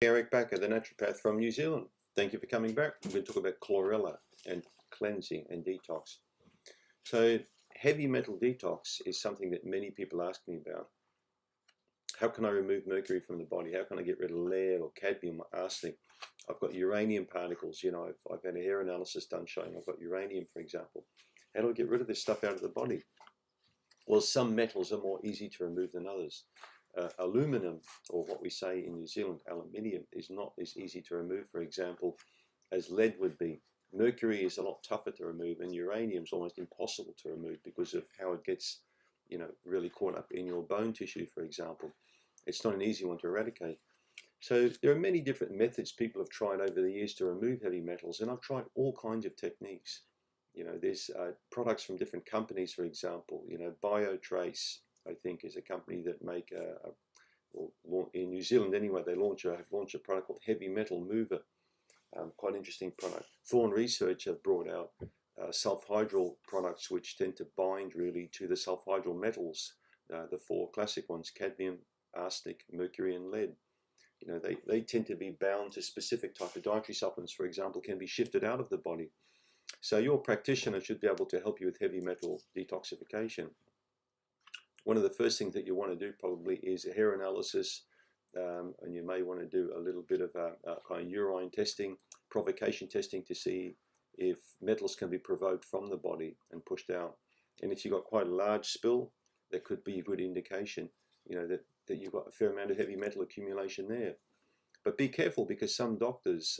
Eric Bakker, the naturopath from New Zealand. Thank you for coming back. We're going to talk about chlorella and cleansing and detox. So heavy metal detox is something that many people ask me about. How can I remove mercury from the body? How can I get rid of lead or cadmium or arsenic? I've got uranium particles, I've had a hair analysis done showing I've got uranium, for example. How do I get rid of this stuff out of the body? Well, some metals are more easy to remove than others. Aluminum, or what we say in New Zealand, aluminium, is not as easy to remove, for example, as lead would be. Mercury is a lot tougher to remove, and uranium is almost impossible to remove because of how it gets, really caught up in your bone tissue, for example. It's not an easy one to eradicate. So there are many different methods people have tried over the years to remove heavy metals, and I've tried all kinds of techniques. There's products from different companies, for example. Biotrace, I think, is a company that make in New Zealand anyway. They have launched a product called Heavy Metal Mover. Quite interesting product. Thorn Research have brought out sulfhydryl products which tend to bind really to the sulfhydryl metals, the four classic ones: cadmium, arsenic, mercury, and lead. They tend to be bound to specific type of dietary supplements, for example, can be shifted out of the body. So your practitioner should be able to help you with heavy metal detoxification. One of the first things that you want to do probably is a hair analysis, and you may want to do a little bit of a kind of urine testing, provocation testing to see if metals can be provoked from the body and pushed out. And if you've got quite a large spill, that could be a good indication, that you've got a fair amount of heavy metal accumulation there. But be careful, because some doctors,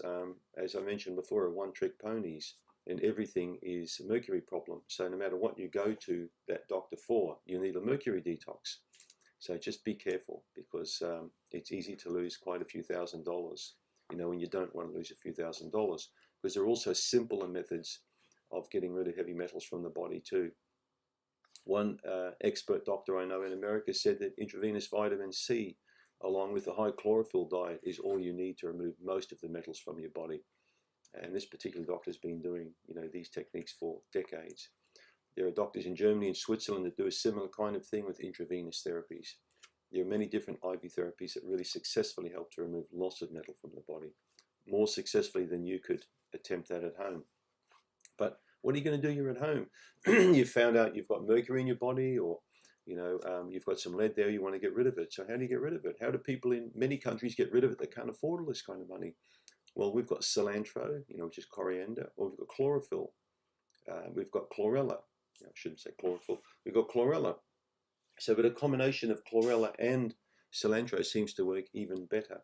as I mentioned before, are one-trick ponies, and everything is a mercury problem. So no matter what you go to that doctor for, you need a mercury detox. So just be careful, because it's easy to lose quite a few $1,000s, when you don't want to lose a few $1,000s, because there are also simpler methods of getting rid of heavy metals from the body too. One expert doctor I know in America said that intravenous vitamin C, along with a high chlorophyll diet, is all you need to remove most of the metals from your body. And this particular doctor has been doing, these techniques for decades. There are doctors in Germany and Switzerland that do a similar kind of thing with intravenous therapies. There are many different IV therapies that really successfully help to remove lots of metal from the body, more successfully than you could attempt that at home. But what are you going to do? You're at home. You've found out you've got mercury in your body, or you've got some lead there, you want to get rid of it. So how do you get rid of it? How do people in many countries get rid of it that can't afford all this kind of money? Well, we've got cilantro, which is coriander, or we've got chlorophyll. We've got chlorella. I shouldn't say chlorophyll. We've got chlorella. So, but a combination of chlorella and cilantro seems to work even better.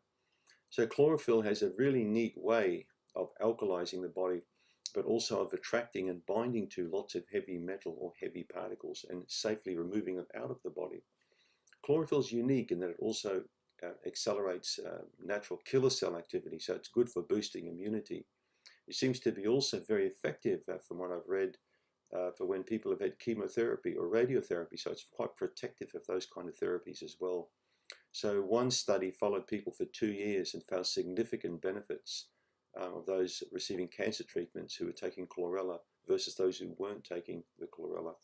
So chlorophyll has a really neat way of alkalizing the body, but also of attracting and binding to lots of heavy metal or heavy particles and safely removing them out of the body. Chlorophyll is unique in that it also accelerates natural killer cell activity, so it's good for boosting immunity. It seems to be also very effective, from what I've read, for when people have had chemotherapy or radiotherapy, so it's quite protective of those kind of therapies as well. So one study followed people for 2 years and found significant benefits of those receiving cancer treatments who were taking chlorella versus those who weren't taking the chlorella.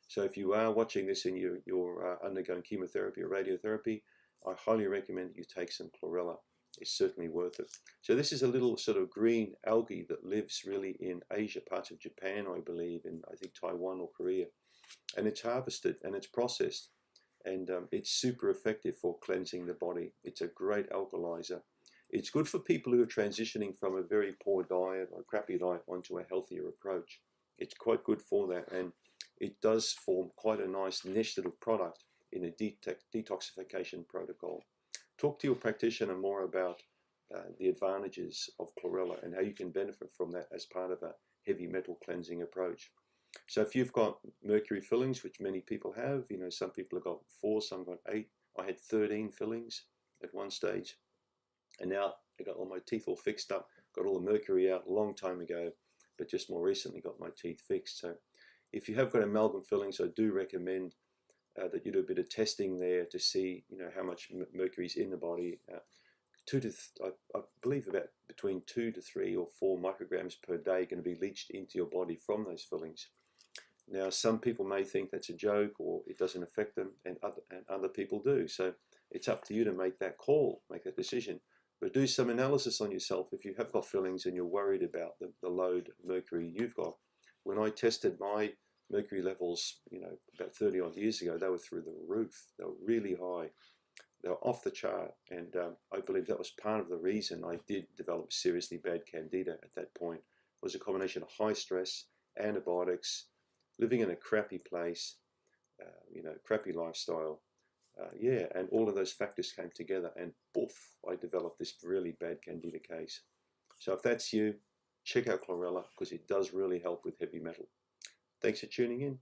So if you are watching this and you're undergoing chemotherapy or radiotherapy, I highly recommend that you take some chlorella. It's certainly worth it. So this is a little sort of green algae that lives really in Asia, parts of Japan, I believe, and I think Taiwan or Korea. And it's harvested and it's processed. And it's super effective for cleansing the body. It's a great alkalizer. It's good for people who are transitioning from a very poor diet or a crappy diet onto a healthier approach. It's quite good for that. And it does form quite a nice niche little product in a detoxification protocol. Talk to your practitioner more about the advantages of chlorella and how you can benefit from that as part of a heavy metal cleansing approach. So if you've got mercury fillings, which many people have, some people have got 4, some got 8. I had 13 fillings at one stage, and now I got all my teeth all fixed up, got all the mercury out a long time ago, but just more recently got my teeth fixed. So if you have got amalgam fillings, I do recommend that you do a bit of testing there to see, how much mercury is in the body. I believe about between 2 to 3 or 4 micrograms per day going to be leached into your body from those fillings. Now, some people may think that's a joke or it doesn't affect them, and other people do. So it's up to you to make that call, make that decision. But do some analysis on yourself if you have got fillings and you're worried about the load mercury you've got. When I tested my mercury levels, about 30 odd years ago, they were through the roof. They were really high. They were off the chart, and I believe that was part of the reason I did develop seriously bad candida at that point. It was a combination of high stress, antibiotics, living in a crappy place, crappy lifestyle. And all of those factors came together, and poof, I developed this really bad candida case. So if that's you, check out Chlorella, because it does really help with heavy metal. Thanks for tuning in.